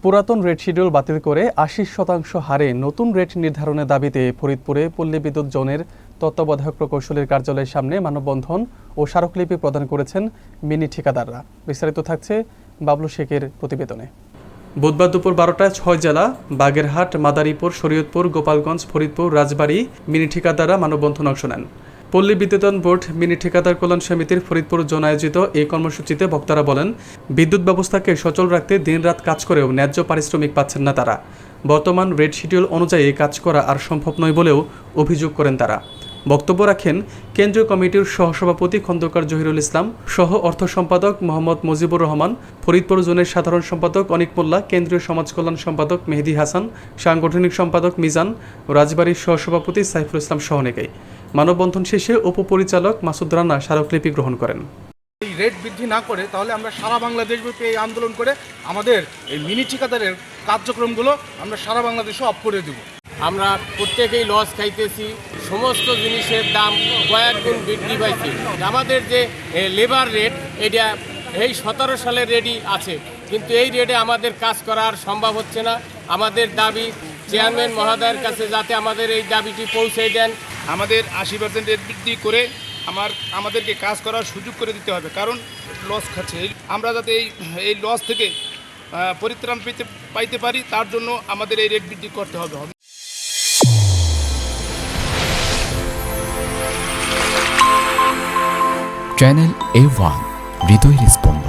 পুরাতন rate schedule বাতিল করে ৮০% হারে নতুন রেট নির্ধারণের দাবিতে ফরিদপুরে পল্লী বিদ্যুৎ জোনের তত্ত্বাবধায়ক প্রকৌশলীর কার্যালয়ের সামনে মানববন্ধন ও স্মারকলিপি প্রদান করেছেন মিনি ঠিকাদাররা। বিস্তারিত থাকছে বাবলু শেখের প্রতিবেদনে। বুধবার দুপুর ১২টায় ৬ জেলা বাগেরহাট, মাদারীপুর, শরীয়তপুর, গোপালগঞ্জ, ফরিদপুর, রাজবাড়ী মিনি ঠিকাদাররা মানববন্ধনে অংশ নেন। পল্লী বিদ্যুতায়ন বোর্ড মিনি ঠিকাদার কল্যাণ সমিতির ফরিদপুর জোন আয়োজিত এই কর্মসূচিতে বক্তারা বলেন, বিদ্যুৎ ব্যবস্থাকে সচল রাখতে দিনরাত কাজ করেও ন্যায্য পারিশ্রমিক পাচ্ছেন না তারা। বর্তমান রেট শিডিউল অনুযায়ী কাজ করা আর সম্ভব নয় বলেও অভিযোগ করেন তারা। বক্তব্য রাখেন কেন্দ্রীয় কমিটির সহসভাপতি খন্দকার জহিরুল ইসলাম, সহ অর্থ সম্পাদক মোহাম্মদ মুজিবুর রহমান, ফরিদপুর জোনের সাধারণ সম্পাদক অনিক মোল্লা, কেন্দ্রীয় সমাজ কল্যাণ সম্পাদক মেহেদি হাসান, সাংগঠনিক সম্পাদক মিজান, রাজবাড়ীর সহসভাপতি সাইফুল ইসলাম সহ অনেকেই। মানববন্ধন শেষে উপপরিচালক মাসুদ রানা স্মারকলিপি গ্রহণ করেন। এই রেট বৃদ্ধি না করে তাহলে আমরা সারা বাংলাদেশব্যাপী এই আন্দোলন করে আমাদের এই মিনি ঠিকাদারের কার্যক্রমগুলো আমরা সারা বাংলাদেশে অফ করে দেব। আমরা প্রত্যেকেই লস খাইতেছি, সমস্ত জিনিসের দাম কয়েক গুণ বৃদ্ধি পাইছে। আমাদের যে লেবার রেট এটা এই 17 সালের রেটই আছে, কিন্তু এই রেটে আমাদের কাজ করা আর সম্ভব হচ্ছে না। আমাদের দাবি চেয়ারম্যান মহোদয়ের কাছে যাতে আমাদের এই দাবিটি পৌঁছে দেন। আমাদের 80% রেট বৃদ্ধি করে আমাদেরকে কাজ করার সুযোগ করে দিতে হবে, কারণ লস খাচ্ছে। আমরা যাতে এই লস থেকে পরিত্রাণ পাইতে পারি তার জন্য আমাদের এই রেট বৃদ্ধি করতে হবে। চ্যানেল A1 হৃদয় রেসপন্স।